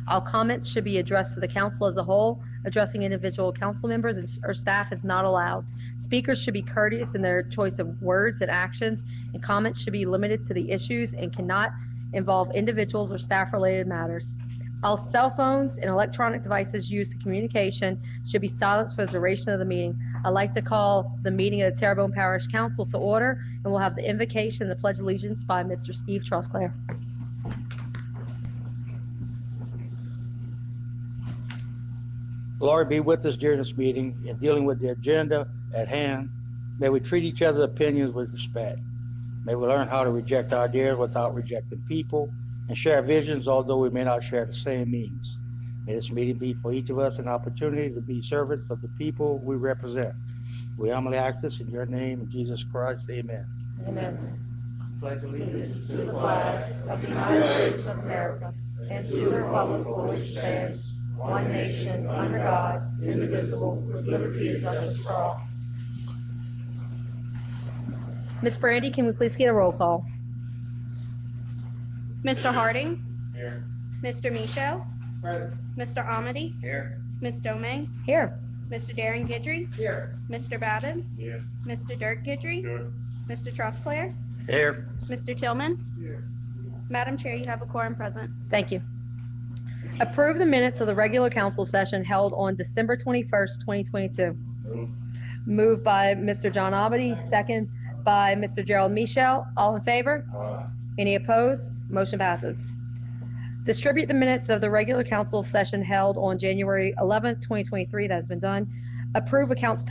All comments should be addressed to the council as a whole. Addressing individual council members or staff is not allowed. Speakers should be courteous in their choice of words and actions, and comments should be limited to the issues and cannot involve individuals or staff-related matters. All cell phones and electronic devices used for communication should be silenced for the duration of the meeting. I'd like to call the meeting of the Terrebonne Parish Council to order, and we'll have the invocation and the Pledge of Allegiance by Mr. Steve Trosclair. Lord, be with us during this meeting in dealing with the agenda at hand. May we treat each other's opinions with respect. May we learn how to reject ideas without rejecting people and share visions, although we may not share the same means. May this meeting be for each of us an opportunity to be servants of the people we represent. We humbly ask this in your name, in Jesus Christ. Amen. Amen. Pledge allegiance To the flag of the United States of America and to the republic for which it stands, one nation, under God, indivisible, with liberty and justice for all. Miss Brandy, can we please get a roll call? Mr. Harding, Here. Mr. Michaud, Present. Mr. Amity, Here. Ms. Domingue, Here. Mr. Darren Guidry, Here. Mr. Babin, Here. Mr. Dirk Guidry, Mr. Trosclair, Here. Mr. Tillman. Here. Madam Chair, you have a quorum present. Thank you. Approve the minutes of the regular council session held on December 21st, 2022. Moved by Mr. John Abadi, second by Mr. Gerald Michel. All in favor? Any opposed? Motion passes. Distribute the minutes of the regular council session held on January 11th, 2023. That has been done. Approve accounts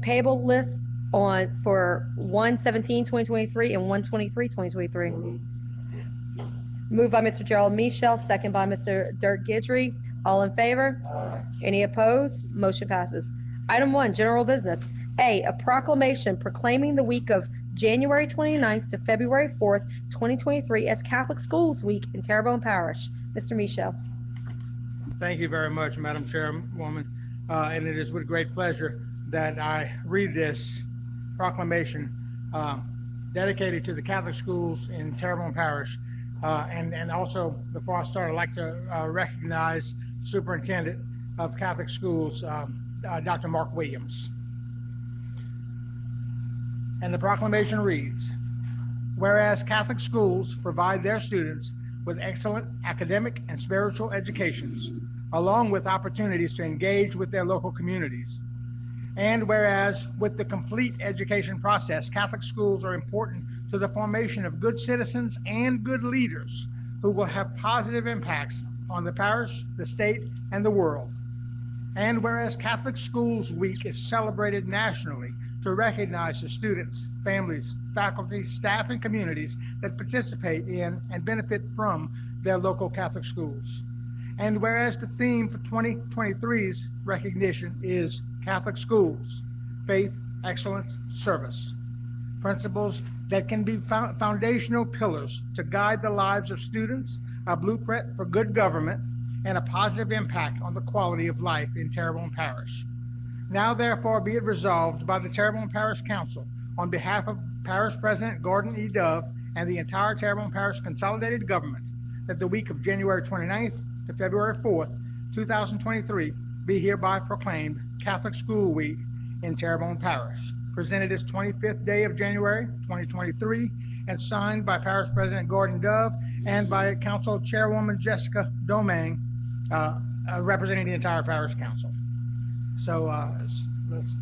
payable list for 1/17/2023 and 1/23/2023. Moved by Mr. Gerald Michel, second by Mr. Dirk Guidry. All in favor? Any opposed? Motion passes. Item 1, general business. A proclamation proclaiming the week of January 29th to February 4th, 2023 as Catholic Schools Week in Terrebonne Parish. Mr. Michel. Thank you very much, Madam Chairwoman. And it is with great pleasure that I read this proclamation dedicated to the Catholic schools in Terrebonne Parish. And also, before I start, I'd like to recognize Superintendent of Catholic Schools, Dr. Mark Williams. And the proclamation reads, whereas Catholic schools provide their students with excellent academic and spiritual educations, along with opportunities to engage with their local communities. And whereas with the complete education process, Catholic schools are important to the formation of good citizens and good leaders who will have positive impacts on the parish, the state, and the world. And whereas Catholic Schools Week is celebrated nationally to recognize the students, families, faculty, staff, and communities that participate in and benefit from their local Catholic schools. And whereas the theme for 2023's recognition is Catholic Schools, Faith, Excellence, Service, principles that can be foundational pillars to guide the lives of students, a blueprint for good government, and a positive impact on the quality of life in Terrebonne Parish. Now, therefore, be it resolved by the Terrebonne Parish Council on behalf of Parish President Gordon E. Dove and the entire Terrebonne Parish Consolidated Government that the week of January 29th to February 4th, 2023 be hereby proclaimed Catholic School Week in Terrebonne Parish, presented this 25th day of January 2023 and signed by Parish President Gordon Dove and by Council Chairwoman Jessica Domingue, representing the entire Parish Council. So let's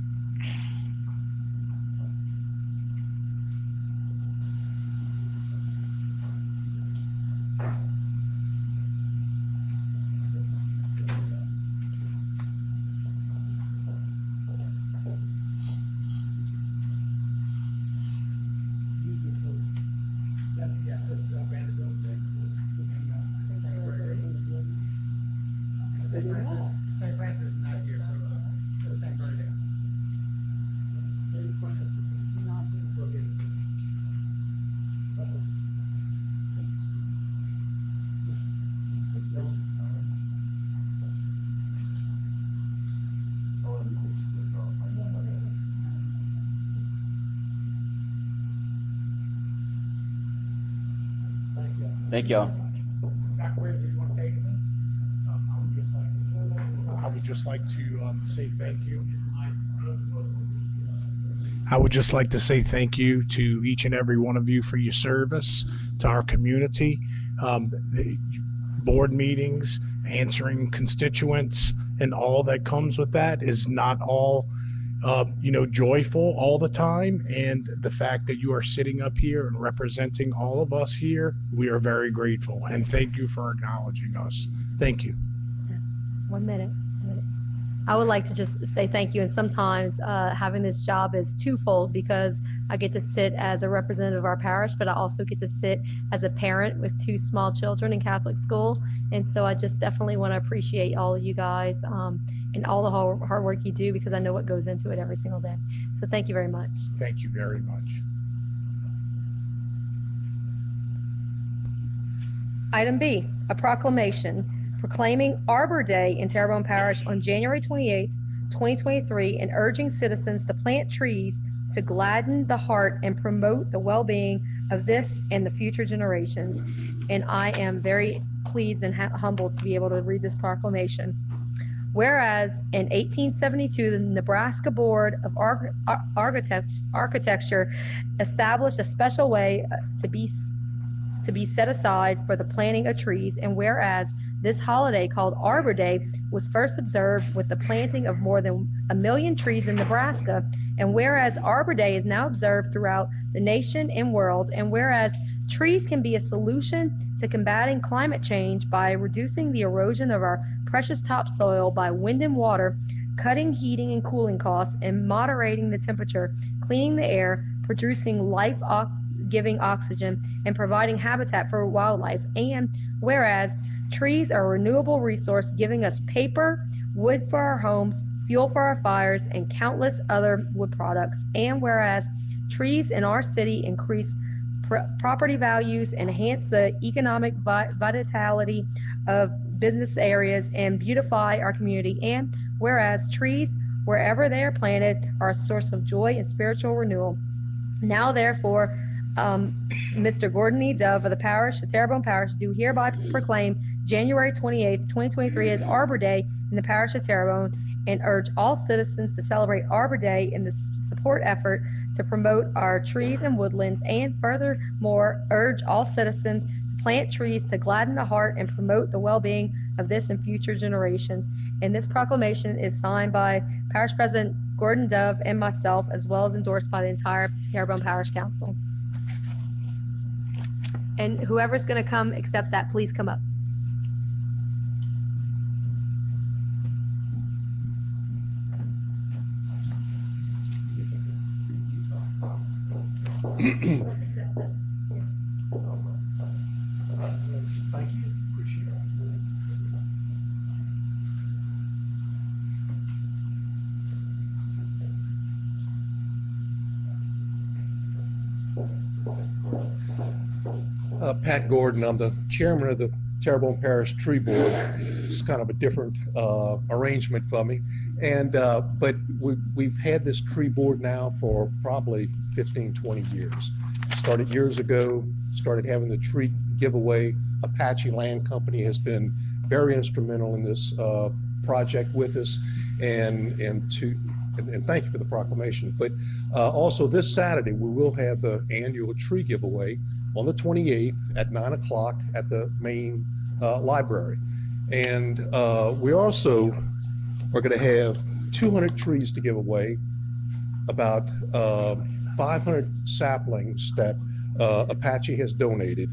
St. Francis is not here, so the same right there. Thank y'all. Dr. Williams, do you want to say anything? would just like to say thank you. I would just like to say thank you to each and every one of you for your service to our community. The board meetings, answering constituents, and all that comes with that is not all joyful all the time. And the fact that you are sitting up here and representing all of us here, we are very grateful. And thank you for acknowledging us. Thank you. 1 minute. I would like to just say thank you. And sometimes having this job is twofold, because I get to sit as a representative of our parish, but I also get to sit as a parent with 2 small children in Catholic school. And so I just definitely want to appreciate all of you guys and all the hard work you do, because I know what goes into it every single day. So thank you very much. Thank you very much. Item B, a proclamation proclaiming Arbor Day in Terrebonne Parish on January 28th, 2023, and urging citizens to plant trees to gladden the heart and promote the well-being of this and the future generations. And I am very pleased and humbled to be able to read this proclamation. Whereas in 1872, the Nebraska Board of Architecture established a special way to be set aside for the planting of trees, and whereas this holiday called Arbor Day was first observed with the planting of more than 1 million trees in Nebraska, and whereas Arbor Day is now observed throughout the nation and world, and whereas trees can be a solution to combating climate change by reducing the erosion of our precious topsoil by wind and water, cutting heating and cooling costs, and moderating the temperature, cleaning the air, producing life-giving oxygen, and providing habitat for wildlife. And whereas trees are a renewable resource, giving us paper, wood for our homes, fuel for our fires, and countless other wood products. And whereas trees in our city increase property values, enhance the economic vitality of business areas, and beautify our community. And whereas trees, wherever they are planted, are a source of joy and spiritual renewal. Now, therefore, Mr. Gordon E. Dove of the Terrebonne Parish, do hereby proclaim January 28th, 2023 as Arbor Day in the parish of Terrebonne, and urge all citizens to celebrate Arbor Day in the support effort to promote our trees and woodlands, and furthermore urge all citizens to plant trees to gladden the heart and promote the well-being of this and future generations. And this proclamation is signed by Parish President Gordon Dove and myself, as well as endorsed by the entire Terrebonne Parish Council. And whoever's going to come accept that, please come up. Thank you. Appreciate it. Pat Gordon, I'm the chairman of the Terrebonne Parish Tree Board. It's kind of a different arrangement for me. And but we've had this tree board now for probably 15, 20 years. Started years ago, started having the tree giveaway. Apache Land Company has been very instrumental in this project with us, and thank you for the proclamation. But also this Saturday, we will have the annual tree giveaway on the 28th at 9 o'clock at the main library. And we also are going to have 200 trees to give away, about 500 saplings that Apache has donated.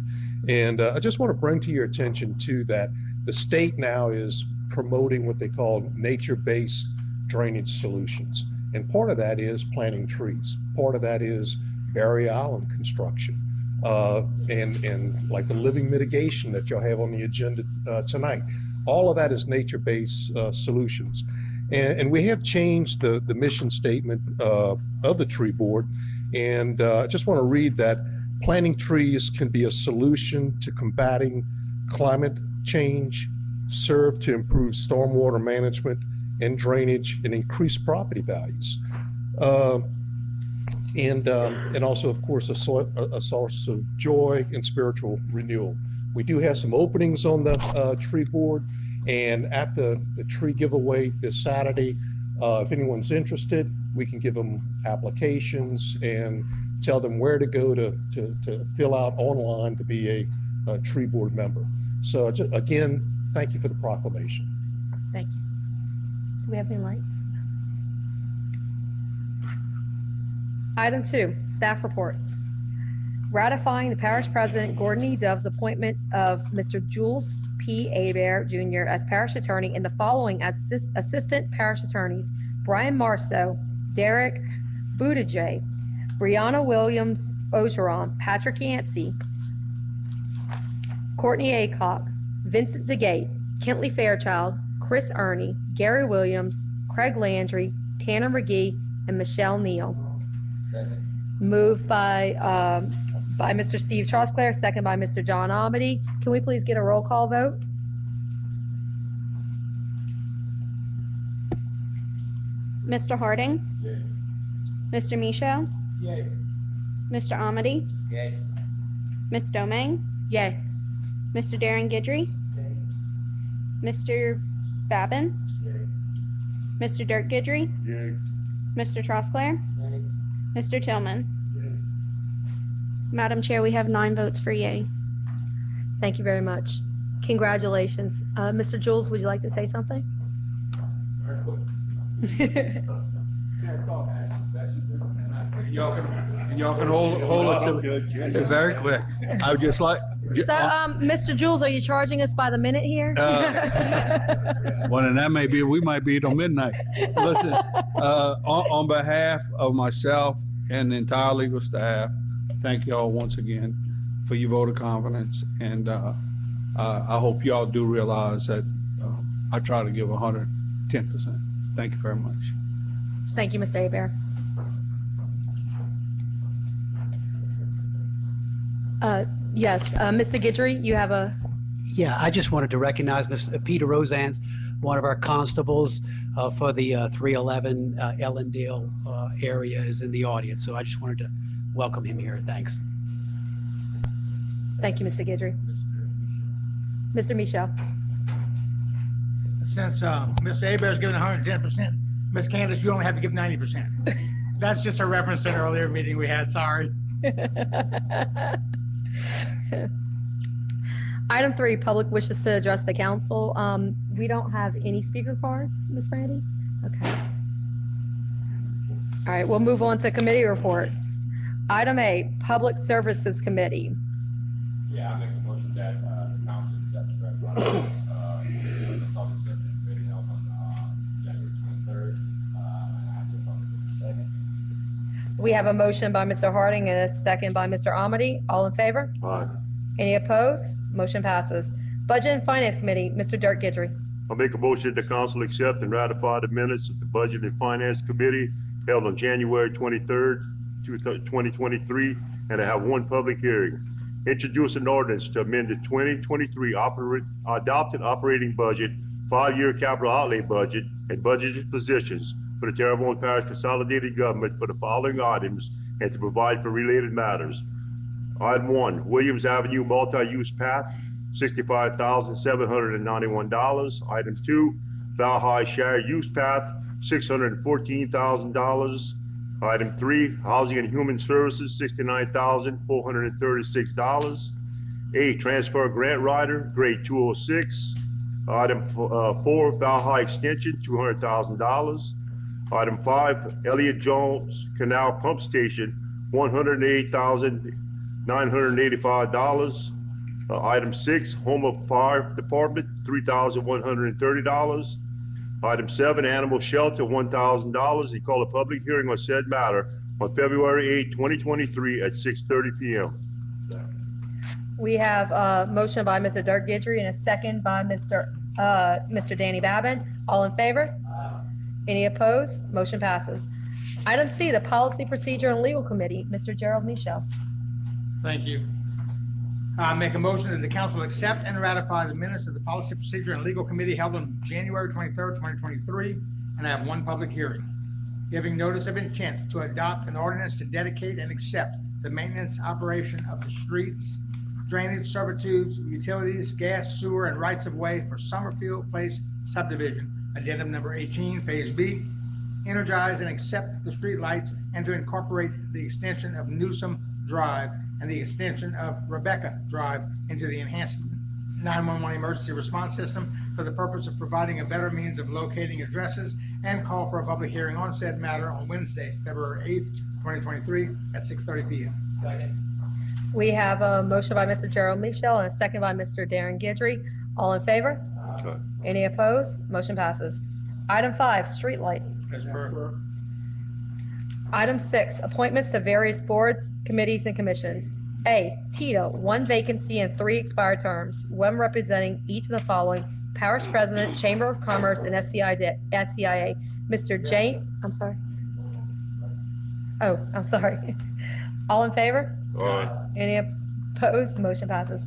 And I just want to bring to your attention too that the state now is promoting what they call nature-based drainage solutions. And part of that is planting trees. Part of that is barrier island construction. And like the living mitigation that you'll have on the agenda tonight. All of that is nature-based solutions. And we have changed the mission statement of the tree board. And I just want to read that planting trees can be a solution to combating climate change, serve to improve stormwater management and drainage, and increase property values. And also, of course, a source of joy and spiritual renewal. We do have some openings on the tree board, And at the tree giveaway this Saturday, if anyone's interested, we can give them applications and tell them where to go to fill out online to be a tree board member. So again, thank you for the proclamation. Thank you. Do we have any lights? Item 2, staff reports. Ratifying the parish president Gordon E. Dove's appointment of Mr. Jules P. Abear Jr. as parish attorney and the following as assistant parish attorneys: Brian Marceau, Derek Buttigieg, Brianna Williams Ogeron, Patrick Yancey, Courtney Aycock, Vincent DeGate, Kentley Fairchild, Chris Ernie, Gary Williams, Craig Landry, Tanner McGee, and Michelle Neal. Moved by Mr. Steve Trosclair, second by Mr. John Amity. Can we please get a roll call vote? Mr. Harding. Mr. Michelle. Mr. Amity. Ms. Domingue. Yay. Mr. Darren Gidry. Mr. Babin. Mr. Dirk Gidry. Mr. Trosclair. Mr. Tillman. Madam Chair, we have 9 votes for yay. Thank you very much. Congratulations. Mr. Jules, would you like to say something? Y'all can hold it to very quick. I would just like. So, Mr. Jules, are you charging us by the minute here? Well, and that may be, we might be till midnight. Listen, on behalf of myself and the entire legal staff, thank y'all once again for your vote of confidence. And I hope y'all do realize that I try to give 110%. Thank you very much. Thank you, Mr. Abear. Yes, Mr. Gidry, you have a, Yeah, I just wanted to recognize Mr. Peter Rosan's, one of our constables for the 311 Ellendale area, is in the audience. So I just wanted to welcome him here. Thanks. thank you, Mr. Gidry. Mr. Michelle. Since Mr. Abear's given 110%, Ms. Candace, you only have to give 90%. That's just a reference to an earlier meeting we had, sorry. Item 3, public wishes to address the council. We don't have any speaker cards, Ms. Brandy? Okay. All right, we'll move on to committee reports. Item 8, Public Services Committee. Yeah, I make a motion that the council accepts the recommendation the public service committee held on January 23rd. After public second. We have a motion by Mr. Harding and a second by Mr. Amity. All in favor? Aye. Any opposed? Motion passes. Budget and Finance Committee, Mr. Dirk Gidry. I'll make a motion that the council accept and ratify the minutes of the Budget and Finance Committee held on January 23rd, 2023, and to have one public hearing. Introduce an ordinance to amend the 2023 adopted operating budget, 5-year capital outlay budget, and budgeted positions for the Terrebonne Parish Consolidated Government for the following items and to provide for related matters. Item 1, Williams Avenue Multi-Use Path, $65,791. Item 2, Valhalla Shire Use Path, $614,000. Item 3, Housing and Human Services, $69,436. A, Transfer Grant Rider, grade 206. Item 4, Valhalla Extension, $200,000. Item 5, Elliott Jones Canal Pump Station, $108,985. Item 6, Home of Fire Department, $3,130. Item 7, Animal Shelter, $1,000. You call a public hearing on said matter on February 8, 2023 at 6:30 p.m. We have a motion by Mr. Dirk Gidry and a second by Mr. Danny Babin. All in favor? Any opposed? Motion passes. Item C, the Policy, Procedure, and Legal Committee, Mr. Gerald Michel. Thank you. I make a motion that the council accept and ratify the minutes of the Policy, Procedure, and Legal Committee held on January 23rd, 2023, and have one public hearing, giving notice of intent to adopt an ordinance to dedicate and accept the maintenance operation of the streets drainage, servitudes, utilities, gas, sewer, and rights of way for Summerfield Place subdivision. Addendum number 18, Phase B, energize and accept the streetlights and to incorporate the extension of Newsom Drive and the extension of Rebecca Drive into the enhanced 911 emergency response system for the purpose of providing a better means of locating addresses, and call for a public hearing on said matter on Wednesday, February 8th, 2023 at 6:30 p.m. We have a motion by Mr. Gerald Michelle and a second by Mr. Darren Gidry. All in favor? Any opposed? Motion passes. Item 5, streetlights. As per. Item 6, appointments to various boards, committees, and commissions. A, Tito, 1 vacancy and 3 expired terms, 1 representing each of the following: Parish President, Chamber of Commerce, and SCIA. Mr. J, I'm sorry. Oh, I'm sorry. All in favor? Any opposed? Motion passes.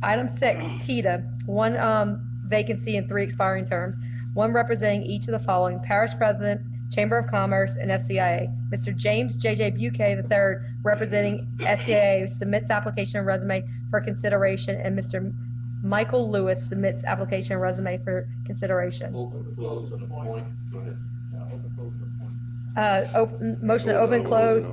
Item 6, Tita, 1 vacancy and 3 expiring terms, 1 representing each of the following: Parish President, Chamber of Commerce, and SCIA. Mr. James J.J. Buquet III, representing SCIA, submits application and resume for consideration, and Mr. Michael Lewis submits application and resume for consideration. Motion to open, close.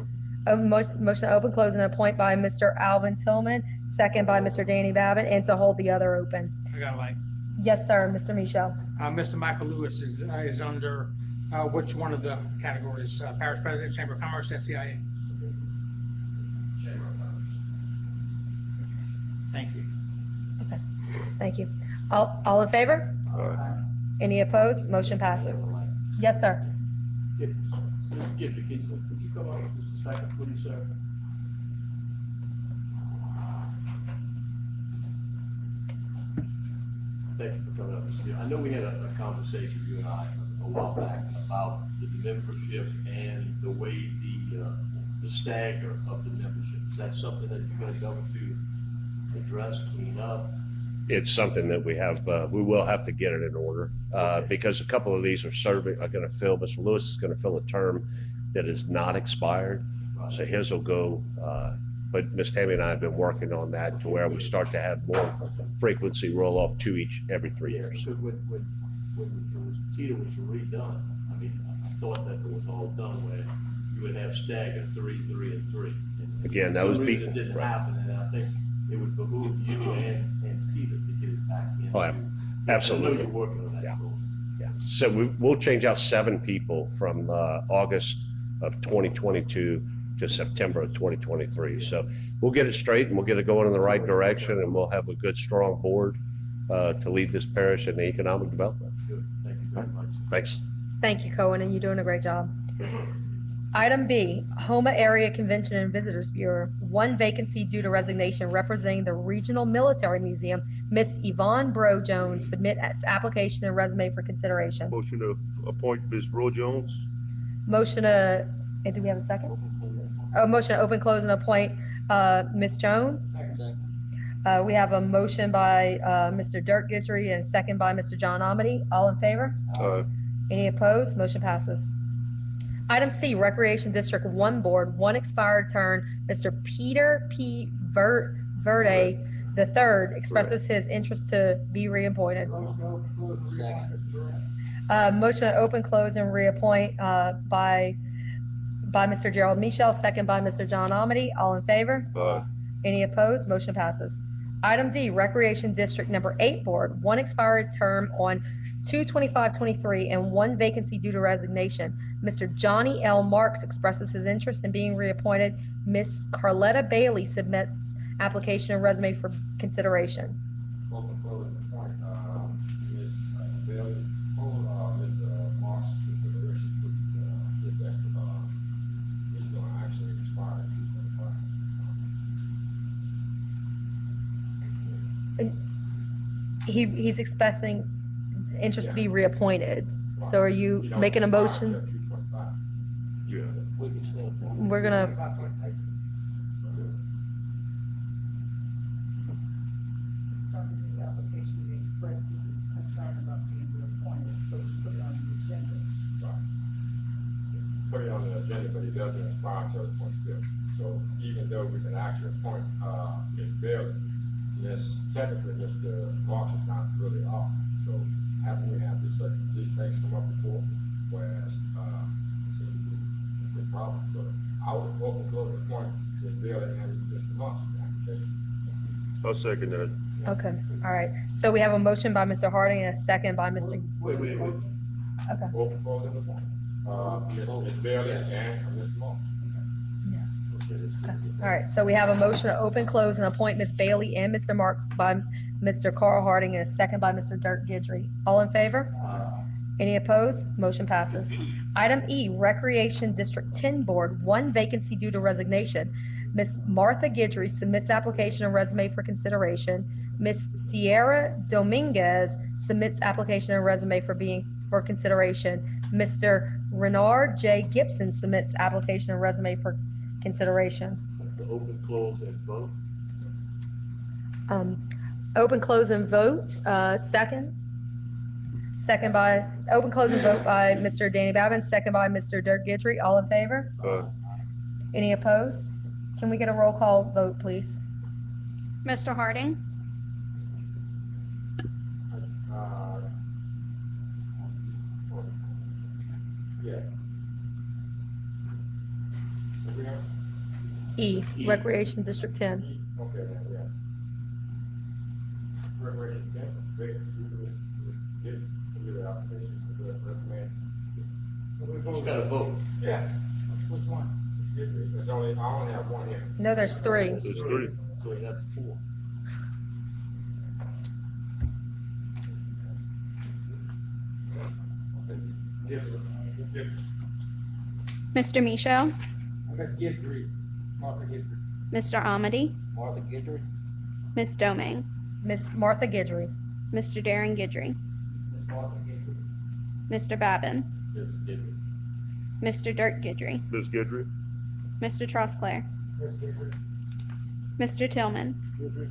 Motion to open, close, and appoint by Mr. Alvin Tillman, second by Mr. Danny Babin, and to hold the other open. I got a light. Yes, sir, Mr. Michelle. Mr. Michael Lewis is under which one of the categories? Parish President, Chamber of Commerce, SCIA? Thank you. Thank you. All in favor? Any opposed? Motion passes. Yes, sir. Could you come up just a second, please, sir? Thank you for coming up. I know we had a conversation, you and I, a while back about the membership and the way the stagger of the membership. Is that something that you're going to go to address, clean up? It's something that we will have to get it in order, because a couple of these are going to fill, Mr. Lewis is going to fill a term that is not expired, so his will go, but Ms. Tammy and I have been working on that to where we start to have more frequency roll off to every 3 years. Because when Tito was redone, I mean, I thought that it was all done where you would have stagger 3, 3, and 3. And Again, that was for some reason be- it didn't right. happen, and I think it would behoove you and Tito to get it back in. Oh, absolutely. I know you're working on that. Yeah. Goal. Yeah. So we'll change out 7 people from August of 2022 to September of 2023. So we'll get it straight and we'll get it going in the right direction, and we'll have a good, strong board to lead this parish in the economic development. Good. Thank you very much. Thanks. Thank you, Cohen, and you're doing a great job. Item B, Homa Area Convention and Visitors Bureau, 1 vacancy due to resignation, representing the Regional Military Museum. Miss Yvonne Bro Jones submits application and resume for consideration. Motion to appoint Ms. Bro Jones. Motion to, do we have a second? Oh, motion to open, close, and appoint Ms. Jones. We have a motion by Mr. Dirk Gidry and second by Mr. John Amity. All in favor? Any opposed? Motion passes. Item C, Recreation District 1 Board, 1 expired term, Mr. Peter P. Verde III expresses his interest to be reappointed. Motion to open, close, and reappoint by Mr. Gerald Michelle, second by Mr. John Amity. All in favor? Any opposed? Motion passes. Item D, Recreation District Number 8 Board, 1 expired term on 2/25/23 and 1 vacancy due to resignation. Mr. Johnny L. Marks expresses his interest in being reappointed. Miss Carletta Bailey submits application and resume for consideration. Open, close, and appoint, Ms. Bailey, Ms. Moss, consideration for, this extra, is going to actually expire in 2/25. He's expressing interest to be reappointed. So are you making a motion? 2/25. Yeah. We can still appoint. We're gonna, Put it on the agenda, but it doesn't expire until the 25th. So even though we can actually appoint, Ms. Bailey, technically, Mr. Marks is not really off. So haven't we had these things come up before, whereas, it seems to be a problem. So I would open close the point, Ms. Bailey and Mr. Marks in the application. I'll second that. Okay, all right. So we have a motion by Mr. Harding and a second by Mr. Wait. Okay. Open close the point. Ms. Bailey and Mr. Marks. Okay. All right, so we have a motion to open, close, and appoint Ms. Bailey and Mr. Marks by Mr. Carl Harding and a second by Mr. Dirk Gidry. All in favor? Any opposed? Motion passes. Item E, Recreation District 10 Board, one vacancy due to resignation. Ms. Martha Gidry submits application and resume for consideration. Ms. Sierra Dominguez submits application and resume for consideration. Mr. Renard J. Gibson submits application and resume for consideration. The open, close, and vote. Open, close, and vote, second. Second by, open, close, and vote by Mr. Danny Babin, second by Mr. Dirk Gidry. All in favor? Any opposed? Can we get a roll call vote, please? Mr. Harding, Yeah. E, Recreation District 10. Okay, yeah. Recreation, great, give the application, recommend. Who's got to vote? Yeah. Which one? There's only, I only have one here. No, there's three. There's three. So we have four. Mr. Michelle, Ms. Gidry, Martha Gidry. Mr. Amity, Martha Gidry? Ms. Doming, Miss Martha Gidry. Mr. Darren Gidry, Ms. Martha Gidry. Mr. Babin, Ms. Gidry. Mr. Dirk Gidry, Ms. Gidry? Mr. Trosclair, Ms. Gidry. Mr. Tillman. Gidry.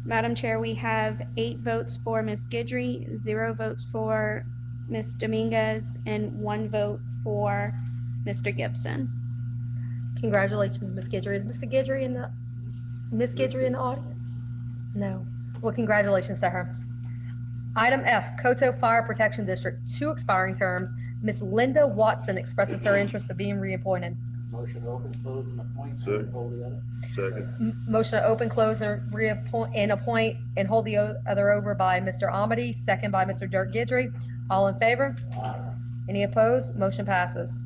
Madam Chair, we have 8 votes for Ms. Gidry, 0 votes for Ms. Dominguez, and 1 vote for Mr. Gibson. Congratulations, Miss Gidry. Is Miss Gidry in the audience? No. Well, congratulations to her. Item F, Coto Fire Protection District, 2 expiring terms. Miss Linda Watson expresses her interest of being reappointed. Motion to open, close, and appoint, Second. and hold the other. Second. Motion to open, close, and reappoint, and appoint, and hold the other over by Mr. Amity, second by Mr. Dirk Gidry. All in favor? Any opposed? Motion passes.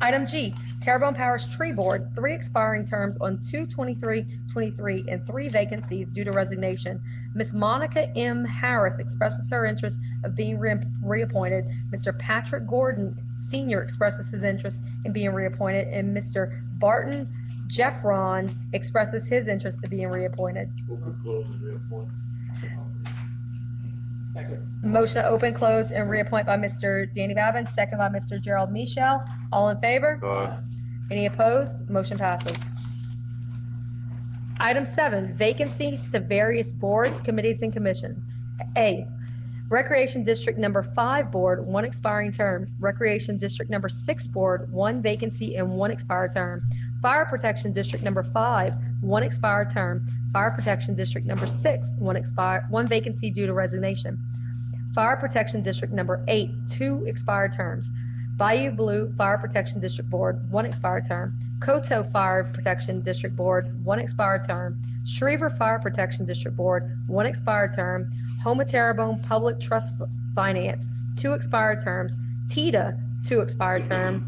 Item G, Terrebonne Parish Tree Board, 3 expiring terms on 2/23/23 and 3 vacancies due to resignation. Ms. Monica M. Harris expresses her interest of being reappointed. Mr. Patrick Gordon Sr. expresses his interest in being reappointed, and Mr. Barton Jeffron expresses his interest in being reappointed. Open, close, and reappoint. Motion to open, close, and reappoint by Mr. Danny Babin, second by Mr. Gerald Michelle. All in favor? Any opposed? Motion passes. Item 7, vacancies to various boards, committees, and commission. A, Recreation District Number 5 Board, 1 expiring term. Recreation District Number 6 Board, 1 vacancy and 1 expired term. Fire Protection District Number 5, 1 expired term. Fire Protection District Number 6, 1 vacancy due to resignation. Fire Protection District Number 8, 2 expired terms. Bayou Blue Fire Protection District Board, 1 expired term. Coto Fire Protection District Board, 1 expired term. Schriever Fire Protection District Board, 1 expired term. Homa Terrebonne Public Trust Finance, 2 expired terms. TITA, 2 expired term.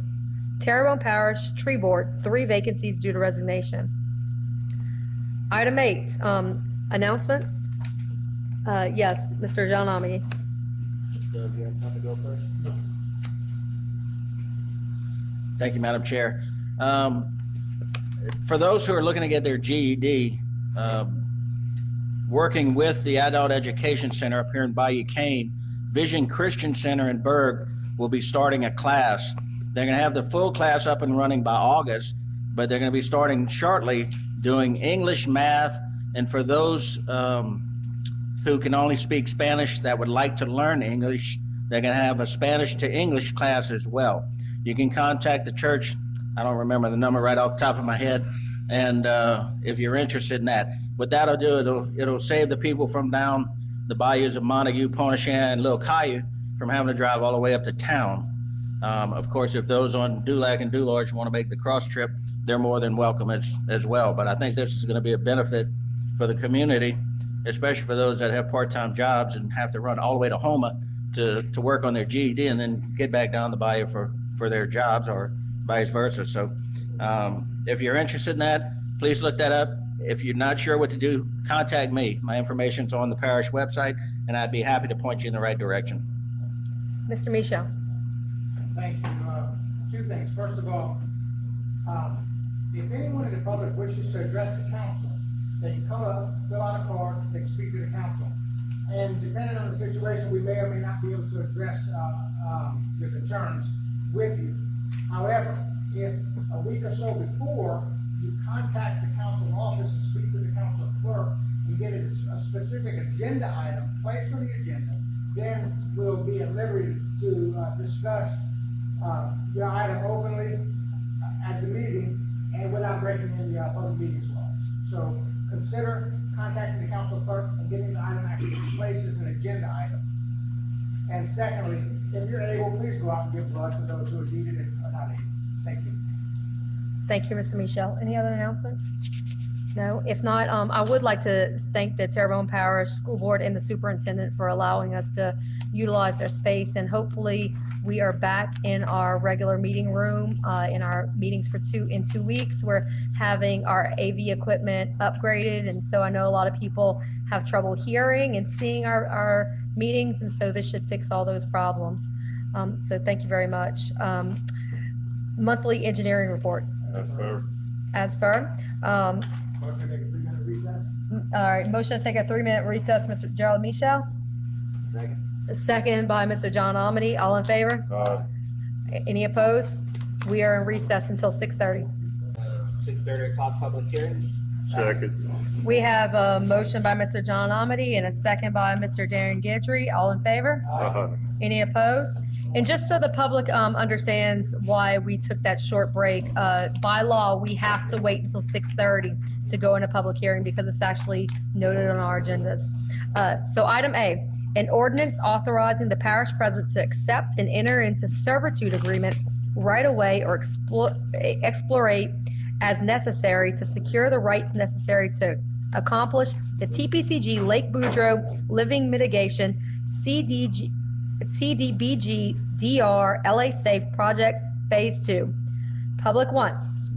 Terrebonne Parish Tree Board, 3 vacancies due to resignation. Item 8, announcements. Yes, Mr. John Amity. Doug, you have to go first? Thank you, Madam Chair. For those who are looking to get their GED, working with the Adult Education Center up here in Bayou Cane, Vision Christian Center in Berg will be starting a class. They're going to have the full class up and running by August, but they're going to be starting shortly doing English, math, and for those who can only speak Spanish that would like to learn English, they're going to have a Spanish to English class as well. You can contact the church I don't remember the number right off the top of my head. And if you're interested in that, what that'll do, it'll save the people from down the bayous of Montague, Pontchartrain, and Little Caillou from having to drive all the way up to town. Of course, if those on Dulac and Dularge want to make the cross trip, they're more than welcome as well. But I think this is going to be a benefit for the community, especially for those that have part-time jobs and have to run all the way to Houma to work on their GED and then get back down the bayou for their jobs, or vice versa. So if you're interested in that, please look that up. If you're not sure what to do, contact me. My information's on the parish website, and I'd be happy to point you in the right direction. Mr. Michelle. Thank you. Two things. First of all, if anyone in the public wishes to address the council, they can come up, fill out a card, they can speak to the council. And depending on the situation, we may or may not be able to address your concerns with you. However, if a week or so before you contact the council office and speak to the council clerk and get a specific agenda item placed on the agenda, then we'll be at liberty to discuss your item openly at the meeting and without breaking any public meetings laws. So consider contacting the council clerk and getting the item actually placed as an agenda item. And secondly, if you're able, please go out and give blood for those who are needed and are not able. Thank you. Thank you, Mr. Michelle. Any other announcements? No? If not, I would like to thank the Terrebonne Parish School Board and the superintendent for allowing us to utilize their space, and hopefully we are back in our regular meeting room in our meetings in 2 weeks. We're having our AV equipment upgraded, and so I know a lot of people have trouble hearing and seeing our meetings, and so this should fix all those problems. So thank you very much. Monthly engineering reports. As per. Motion to take a 3-minute recess. All right, motion to take a 3-minute recess, Mr. Gerald Michelle. Second by Mr. John Amity. All in favor? Any opposed? We are in recess until 6:30. 6:30 o'clock public hearing. Second. We have a motion by Mr. John Amity and a second by Mr. Darren Guidry. All in favor? Any opposed? And just so the public understands why we took that short break, by law, we have to wait until 6:30 to go into public hearing because it's actually noted on our agendas. So item A, an ordinance authorizing the parish president to accept and enter into servitude agreements right away or explorate as necessary to secure the rights necessary to accomplish the TPCG Lake Boudreaux Living Mitigation CDBG DR LA Safe Project Phase 2. Public once,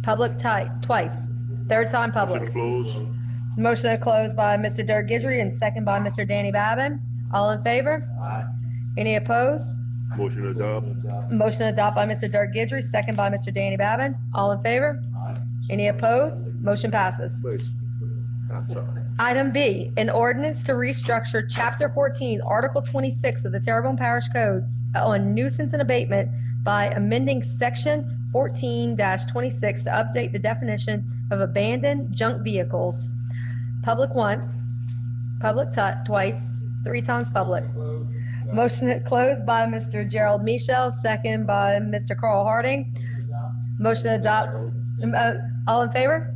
public twice, third time public. Close. Motion to close by Mr. Dirk Guidry and second by Mr. Danny Babin. All in favor? Any opposed? Motion to adopt. Motion to adopt by Mr. Dirk Guidry, second by Mr. Danny Babin. All in favor? Any opposed? Motion passes. Item B, an ordinance to restructure Chapter 14, Article 26 of the Terrebonne Parish Code on nuisance and abatement by amending Section 14-26 to update the definition of abandoned junk vehicles. Public once, public twice, 3 times public. Motion to close by Mr. Gerald Michelle, second by Mr. Carl Harding. Motion to adopt. All in favor?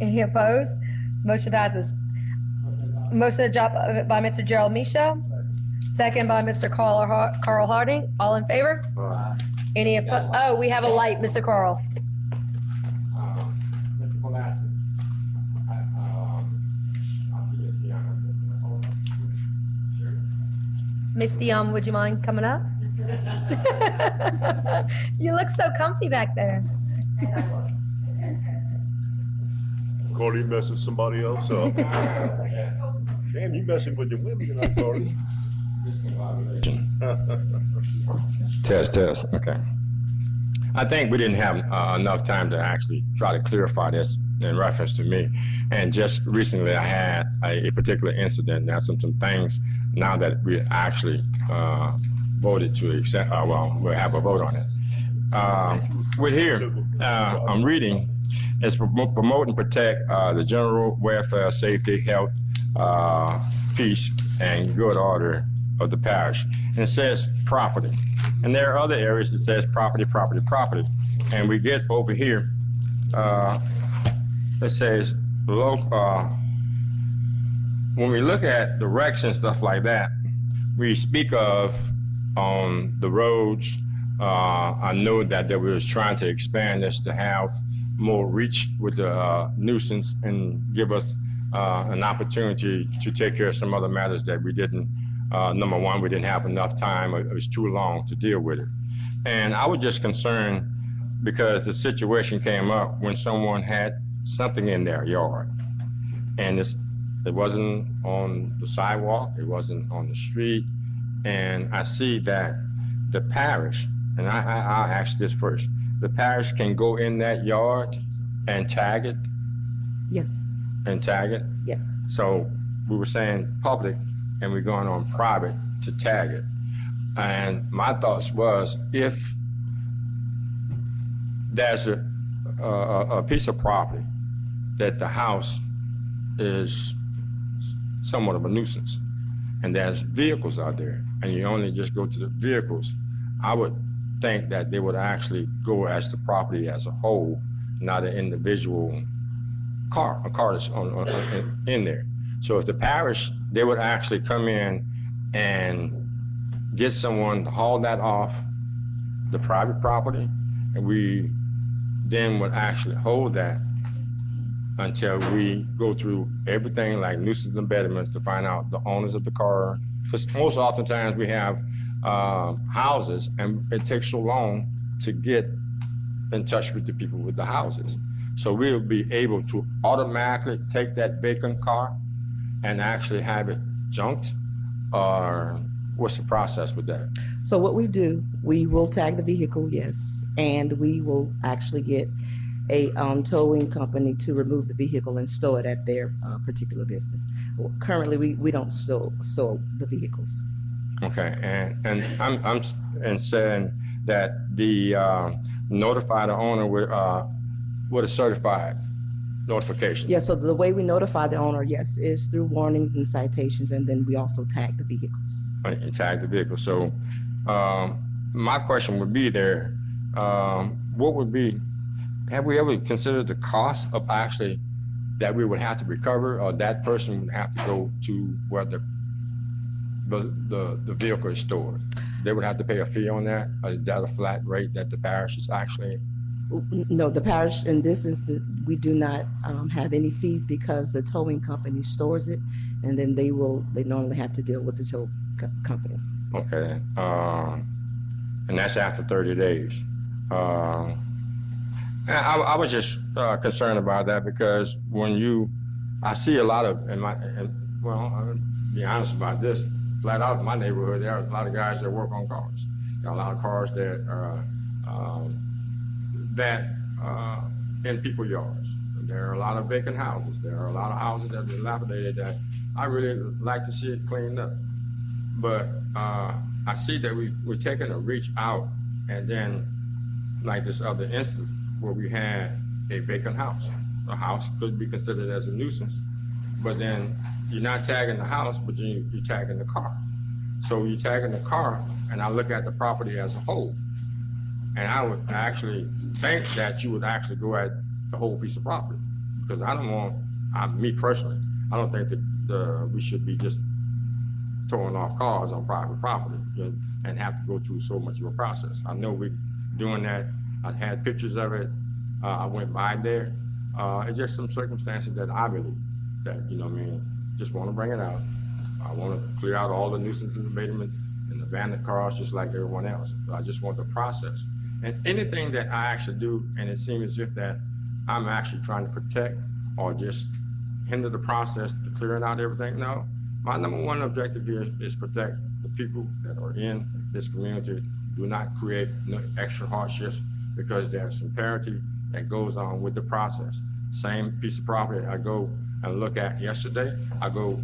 Any opposed? Motion passes. Motion to adopt by Mr. Gerald Michelle, second by Mr. Carl Harding. All in favor? Any opposed? Oh, we have a light, Mr. Carl. Mr. Pulaski. Miss Dion, would you mind coming up? You look so comfy back there. Carly, you messing with somebody else up? Damn, you messing with your women tonight, Carly. Test. Okay. I think we didn't have enough time to actually try to clarify this in reference to me. And just recently I had a particular incident. Now some things now that we actually voted to accept, we'll have a vote on it. We're here, I'm reading, it's promote and protect the general welfare, safety, health, peace, and good order of the parish. And it says property. And there are other areas that says property. and we get over here, it says, when we look at the wrecks and stuff like that, we speak of on the roads. I know that they was trying to expand this to have more reach with the nuisance and give us an opportunity to take care of some other matters that we didn't. Number one, we didn't have enough time. It was too long to deal with it. And I was just concerned because the situation came up when someone had something in their yard. And it wasn't on the sidewalk, it wasn't on the street. And I see that the parish, and I'll ask this first, the parish can go in that yard and tag it? Yes, And tag it? yes. So we were saying public and we're going on private to tag it. And my thoughts was if there's a piece of property that the house is somewhat of a nuisance and there's vehicles out there and you only just go to the vehicles, I would think that they would actually go as the property as a whole, not an individual car, a car that's in there. So if the parish, they would actually come in and get someone to haul that off the private property, and we then would actually hold that until we go through everything like nuisance embedments to find out the owners of the car. Because most oftentimes we have houses and it takes so long to get in touch with the people with the houses. So we'll be able to automatically take that vacant car and actually have it junked, or what's the process with that? So what we do, we will tag the vehicle, yes, and we will actually get a towing company to remove the vehicle and stow it at their particular business. Currently, we don't stow the vehicles. Okay, and I'm saying that the notify the owner with a certified notification. Yeah, so the way we notify the owner, yes, is through warnings and citations, and then we also tag the vehicles. Right, and tag the vehicle. So my question would be there, what would be, have we ever considered the cost of actually that we would have to recover, or that person would have to go to where the vehicle is stored? They would have to pay a fee on that? Or is that a flat rate that the parish is actually? No, the parish, in this instance, we do not have any fees because the towing company stores it, and then they normally have to deal with the tow company. Okay, and that's after 30 days. I was just concerned about that because I see a lot of, I'll be honest about this, flat out in my neighborhood, there are a lot of guys that work on cars. There are a lot of cars that are in people's yards. There are a lot of vacant houses. There are a lot of houses that are dilapidated that I really like to see it cleaned up. But I see that we're taking a reach out, and then like this other instance where we had a vacant house. A house could be considered as a nuisance, but then you're not tagging the house, but you're tagging the car. So you're tagging the car, and I look at the property as a whole. And I would actually think that you would actually go at the whole piece of property, because me personally, I don't think that we should be just throwing off cars on private property and have to go through so much of a process. I know we're doing that. I had pictures of it. I went by there. It's just some circumstances that I believe that, just want to bring it out. I want to clear out all the nuisance and abatements and abandoned cars just like everyone else. I just want the process. And anything that I actually do, and it seems as if that I'm actually trying to protect or just hinder the process to clearing out everything. No, my number one objective here is protect the people that are in this community. Do not create no extra hardships, because there's some parity that goes on with the process. Same piece of property I go and look at yesterday, I go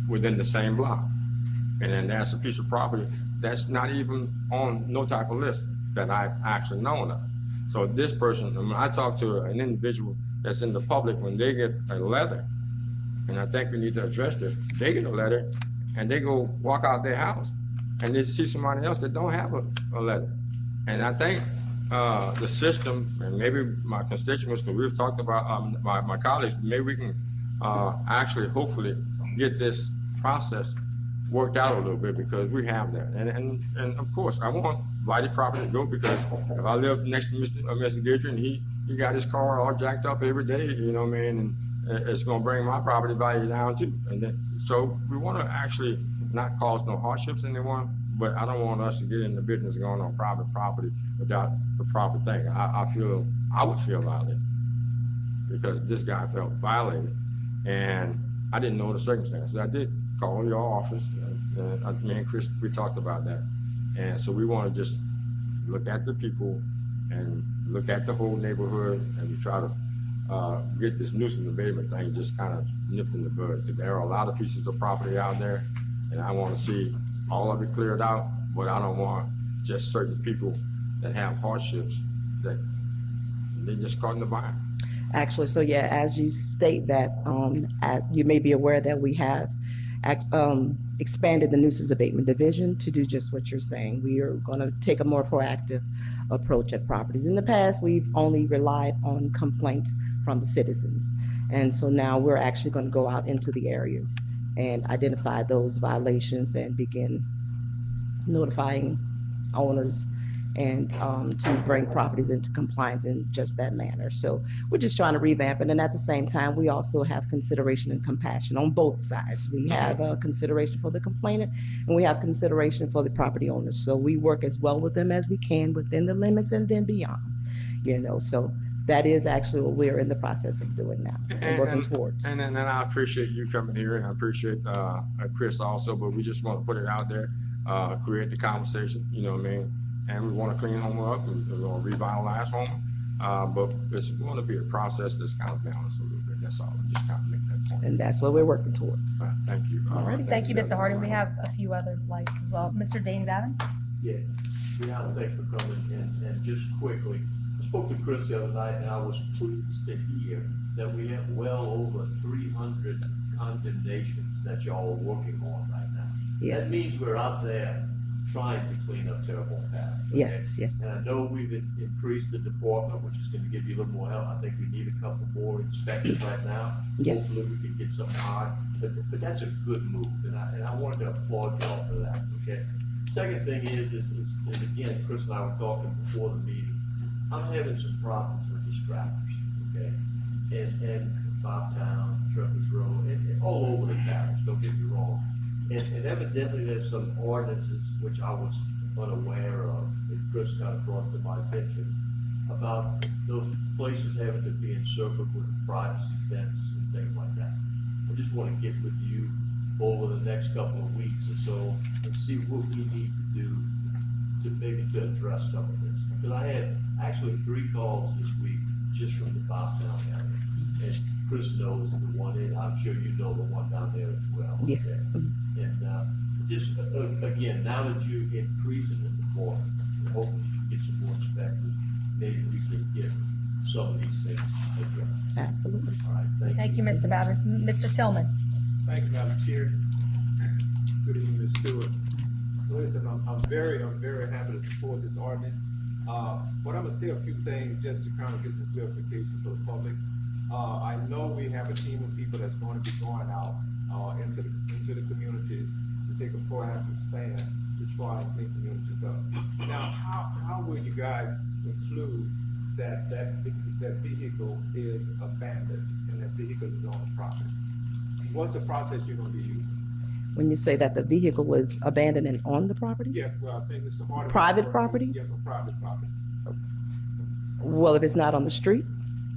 within the same block. And then there's a piece of property that's not even on no type of list that I've actually known of. So this person, when I talk to an individual that's in the public, when they get a letter, and I think we need to address this, they get a letter and they go walk out their house and they see somebody else that don't have a letter. And I think the system, and maybe my constituents, because we've talked about, my colleagues, maybe we can actually, hopefully, get this process worked out a little bit, because we have that. And of course, I want blighted property to go, because if I live next to Mr. Gidry and he got his car all jacked up every day, you know what I mean, and it's gonna bring my property value down too. And then, so we wanna actually not cause no hardships to anyone, but I don't want us to get in the business of going on private property without the proper thing. I would feel violated, because this guy felt violated, and I didn't know the circumstances. I did call your office, and me and Chris, we talked about that. And so we want to just look at the people and look at the whole neighborhood, and we try to get this nuisance abatement thing just kind of nipped in the bud. There are a lot of pieces of property out there, and I want to see all of it cleared out, but I don't want just certain people that have hardships that they just caught in the bind. Actually, so yeah, as you state that, you may be aware that we have expanded the nuisance abatement division to do just what you're saying. We are going to take a more proactive approach at properties. In the past, we've only relied on complaints from the citizens. And so now we're actually going to go out into the areas and identify those violations and begin notifying owners and to bring properties into compliance in just that manner. So we're just trying to revamp it. And at the same time, we also have consideration and compassion on both sides. We have consideration for the complainant, and we have consideration for the property owners. So we work as well with them as we can within the limits and then beyond, you know. So that is actually what we're in the process of doing now and working towards. And I appreciate you coming here, and I appreciate Chris also, but we just want to put it out there, create the conversation, you know what I mean? And we want to clean Homer up, and we're going to revitalize Homer. But it's going to be a process that's kind of balanced a little bit. That's all. I just kind of make that point. And that's what we're working towards. Thank you. All right. Thank you, Mr. Harding. We have a few other lights as well. Mr. Danny Davin? Yeah, thanks for coming. And just quickly, I spoke to Chris the other night, and I was pleased to hear that we have well over 300 condemnations that y'all are working on right now. Yes. That means we're out there trying to clean up Terrebonne Parish. Okay? Yes, yes. And I know we've increased the department, which is going to give you a little more help. I think we need a couple more inspectors right now. Yes. Hopefully we can get something hard, but that's a good move, and I wanted to applaud y'all for that, okay? Second thing is again, Chris and I were talking before the meeting. I'm having some problems with the strappers, okay? And Bobtown, Truckers Road, and all over the parish, don't get me wrong. And evidently there's some ordinances which I was unaware of, that Chris kind of brought to my attention, about those places having to be encircled with a privacy fence and things like that. I just want to get with you over the next couple of weeks or so and see what we need to do to maybe to address some of this. Because I had actually 3 calls this week just from the Bobtown area. And Chris knows the one, and I'm sure you know the one down there as well. Yes. Okay? And just, again, now that you're increasing the department, hopefully you can get some more inspectors, maybe we can get some of these things addressed. Absolutely. All right, Thank you, Mr. Babin. Mr. Tillman? Thank you, Madam Chair. Good evening, Ms. Stewart. Listen, I'm very happy to support this ordinance. But I'm gonna say a few things just to kind of get some clarification for the public. I know we have a team of people that's going to be going out into the communities to take a proactive stand to try and clean communities up. Now, how will you guys conclude that vehicle is abandoned and that vehicle is on the property? What's the process you're going to be using? When you say that the vehicle was abandoned and on the property? Yes, well, I think it's a Private property? Yes, a private property. Well, if it's not on the street,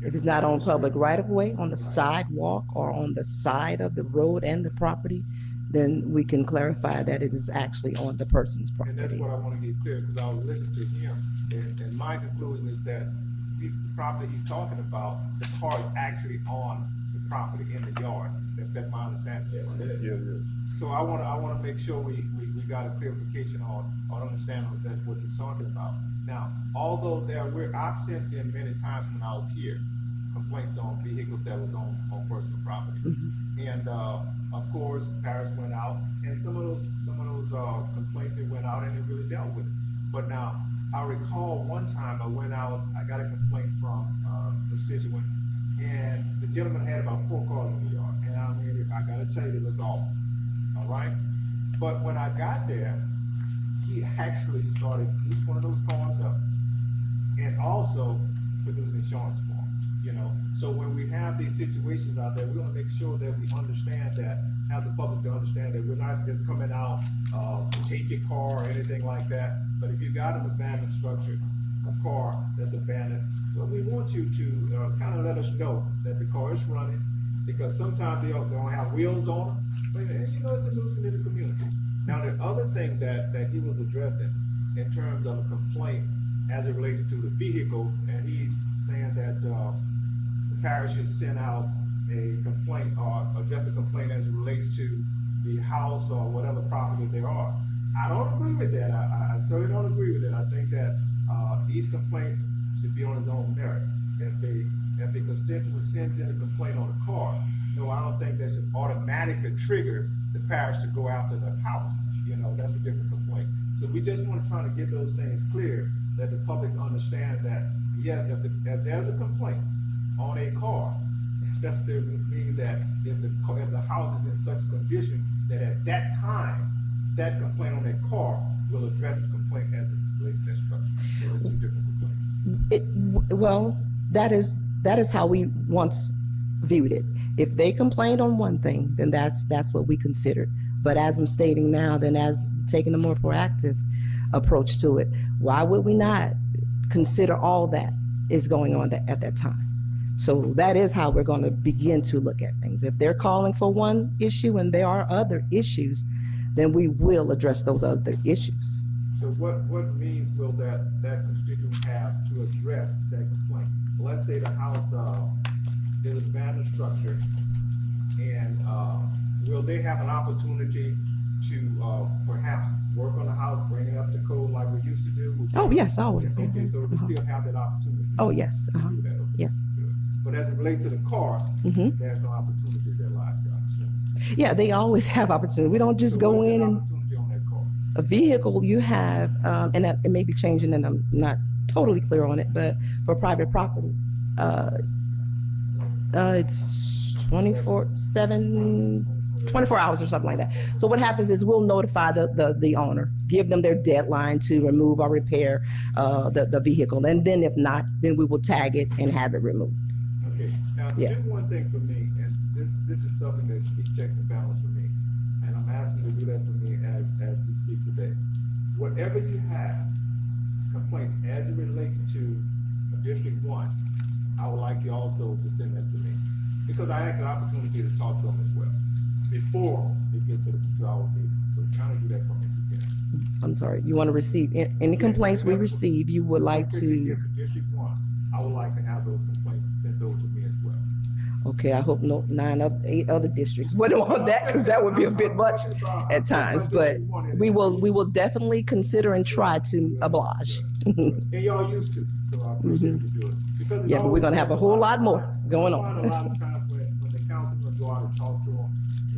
if it's not on public right-of-way, on the sidewalk, or on the side of the road and the property, then we can clarify that it is actually on the person's And that's property. what I want to get clear, because I was listening to him, and my conclusion is that the property he's talking about, the car is actually on the property in the yard. That's my understanding. Yes, it is. So I want to make sure we got a clarification on understanding that what he's talking about. Now, although I've sent in many times when I was here, complaints on vehicles that was on personal property. Mm-hmm. And, of course, Paris went out, and some of those complaints that went out and it really dealt with it. But now, I recall one time I went But when I got there, he actually started each one of those cars up and also produce insurance forms, you know? So when we have these situations out there, we want to make sure that we understand that, have the public to understand that we're not just coming out, to take your car or anything like that. But if you got an abandoned structure, a car that's abandoned, well, we want you to, kind of let us know that the car is running, because sometimes they don't have wheels on them. But, you know, it's a nuisance in the community. Now, the other thing that he was addressing in terms of a complaint as it relates to the vehicle, and he's saying that, the parish has sent out a complaint or just a complaint as it relates to the house or whatever property there are. I don't agree with that. I certainly don't agree with it. I think that, each complaint should be on its own merit. If a constituent sends in a complaint on a car, no, I don't think that should automatically trigger the parish to go after the house. You know, that's a different complaint. So we just want to try to get those things clear, that the public understands that, yes, if there's a complaint on a car, that necessarily means that if the house is in such condition that at that time, that complaint on that car will address the complaint as it relates to that structure. So it's two different complaints. Well, that is how we once viewed it. If they complained on one thing, then that's what we considered. But as I'm stating now, then as taking a more proactive approach to it, why would we not consider all that is going on at that time? So that is how we're going to begin to look at things. If they're calling for one issue and there are other issues, then we will address those other issues. So what means will that constituent have to address that complaint? Let's say the house is an abandoned structure, and will they have an opportunity to perhaps work on the house, bring it up to code like we used to do? Oh, yes, always. Okay, Yes. so we still have that opportunity. Oh, yes. to do that, okay. Yes. Good. But as it relates to the car, Mhm. there's no opportunity there lies, God. Yeah, they always have opportunity. We don't just go in and Opportunity on that car. a vehicle you have, and that, it may be changing and I'm not totally clear on it, but for private property, it's 24 hours or something like that. So what happens is we'll notify the owner, give them their deadline to remove or repair the vehicle. And then if not, then we will tag it and have it removed. Okay, now, Yeah. do one thing for me, and this is something that keeps checks and balance for me, and I'm asking you to do that for me as we speak today. Whatever you have, complaints as it relates to District 1, I would like you also to send that to me, because I had the opportunity to talk to them as well, before it gets to our meeting, so kind of do that for me if you can. I'm sorry, you want to receive any complaints we receive, you would like If you to, get to District 1, I would like to have those complaints sent over to me as well. okay, I hope no 8 other districts wouldn't want that, because that would be a bit much at times, but we will definitely consider and try to oblige. And y'all used to, so I appreciate you doing it. Because Yeah, but we're gonna have a whole lot more going I find a on. lot of times when the councilmen go out and talk to them,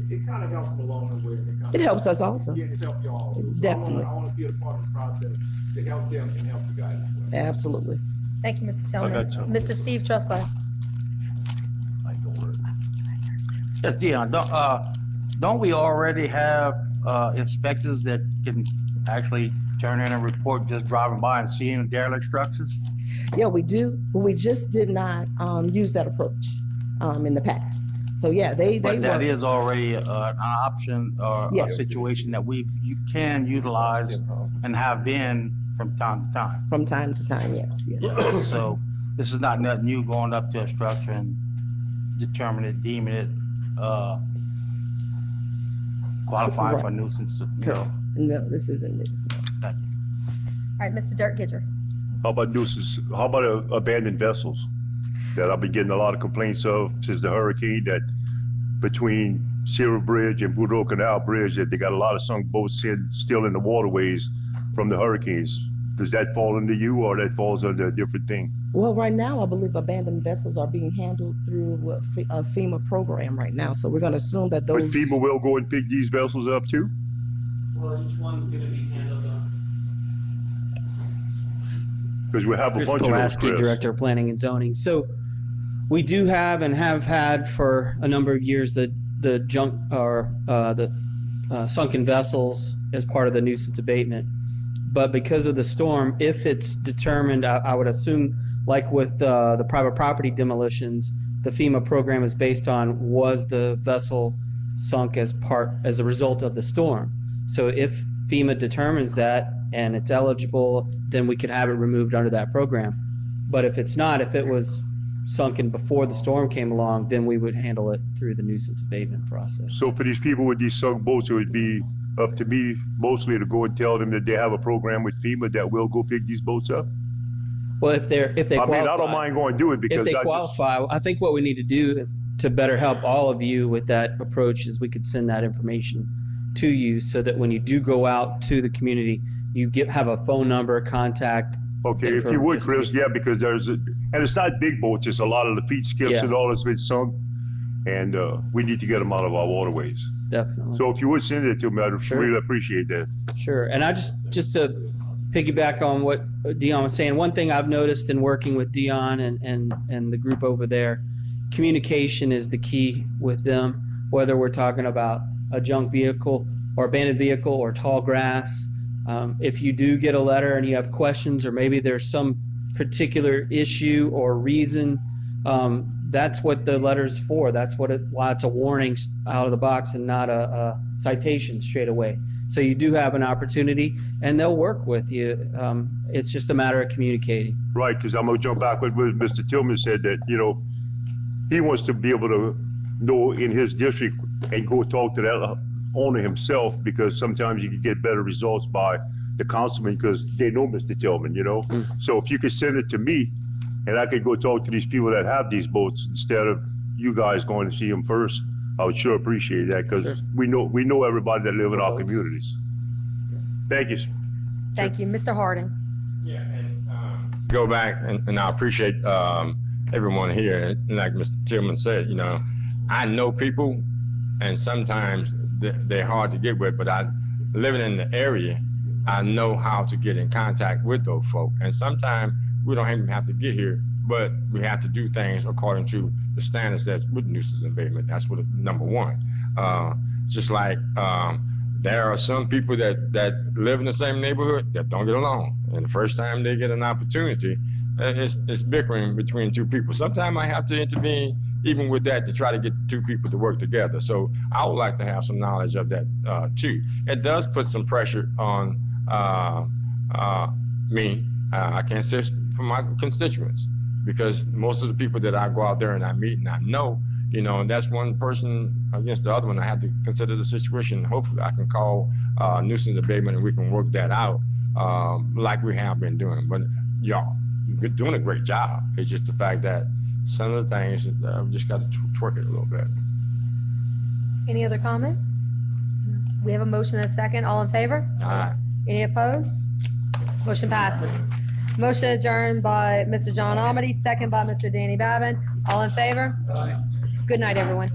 it kind of helps them along the way. It helps us also. Yeah, it helps y'all. So Definitely. I want to be a part of the process to help them and help you guys as well. Absolutely. Thank you, Mr. Tillman. got something. Mr. Steve Truscott. Yes, Dion, don't we already have inspectors that can actually turn in a report just driving by and seeing derelict structures? Yeah, we do, but we just did not use that approach in the past. So yeah, they But that work. is already an option or a Yes. situation that you can utilize and have been from time to time. From time to time, yes, yes. So this is not nothing new, going up to a structure and deeming it qualifying for nuisance, you know. No, this isn't it. Thank you. All right, Mr. Dirk Gidger. How about nuisance, how about abandoned vessels? That I've been getting a lot of complaints of since the hurricane, that between Sierra Bridge and Boudreaux Canal Bridge, that they got a lot of sunk boats still in the waterways from the hurricanes. Does that fall under you, or that falls under a different thing? Well, right now, I believe abandoned vessels are being handled through a FEMA program right now. So we're going to assume that But those. FEMA will go and pick these vessels up too? Well, each one's gonna be handled Because we have a Chris bunch of those, Pulaski, Chris. Director of Planning and Zoning. So we do have and have had for a number of years the junk or the sunken vessels as part of the nuisance abatement. But because of the storm, if it's determined, I would assume, like with the private property demolitions, the FEMA program is based on, was the vessel sunk as a result of the storm? So if FEMA determines that and it's eligible, then we could have it removed under that program. But if it's not, if it was sunken before the storm came along, then we would handle it through the nuisance abatement process. So for these people with these sunk boats, it would be up to me mostly to go and tell them that they have a program with FEMA that will go pick these boats up? Well, if they I mean, I qualify, don't mind going do it because if they I just, qualify, I think what we need to do to better help all of you with that approach is we could send that information to you so that when you do go out to the community, you have a phone number, contact. okay, if you would, Chris, yeah, because and it's not big boats, it's a lot of the feed skips Yeah. and all that's been sunk. And we need to get them out of our waterways. Definitely. So if you would send it to me, I'd Sure. really appreciate that. Sure. And I just to piggyback on what Dion was saying, one thing I've noticed in working with Dion and the group over there, communication is the key with them, whether we're talking about a junk vehicle or abandoned vehicle or tall grass. If you do get a letter and you have questions, or maybe there's some particular issue or reason, that's what the letter's for. That's why it's a warning out of the box and not a citation straight away. So you do have an opportunity, and they'll work with you. It's just a matter of communicating. Right, because I'm gonna jump back with what Mr. Tillman said, that, he wants to be able to know in his district and go talk to that owner himself, because sometimes you can get better results by the councilman because they know Mr. Tillman, So if you could send it to me and I could go talk to these people that have these boats instead of you guys going to see them first, I would sure appreciate that, because we know everybody that live in our communities. Thank you. Thank you. Mr. Harding. Yeah, and, Go back, and I appreciate everyone here. And like Mr. Tillman said, I know people, and sometimes they're hard to get with, but living in the area, I know how to get in contact with those folk. And sometimes we don't even have to get here, but we have to do things according to the standards that's with nuisance abatement. That's what number one. Just like there are some people that live in the same neighborhood that don't get along. And the first time they get an opportunity, it's bickering between two people. Sometimes I have to intervene even with that to try to get two people to work together. So I would like to have some knowledge of that too. It does put some pressure on me. I can't say for my constituents, because most of the people that I go out there and I meet and I know, and that's one person against the other one. I have to consider the situation. Hopefully I can call nuisance abatement and we can work that out like we have been doing. But y'all, you're doing a great job. It's just the fact that some of the things, we just got to twerk it a little bit. Any other comments? We have a motion and a second. All in favor? All right. Any opposed? Motion passes. Motion adjourned by Mr. John Amity, second by Mr. Danny Babin. All in favor? Good night, everyone.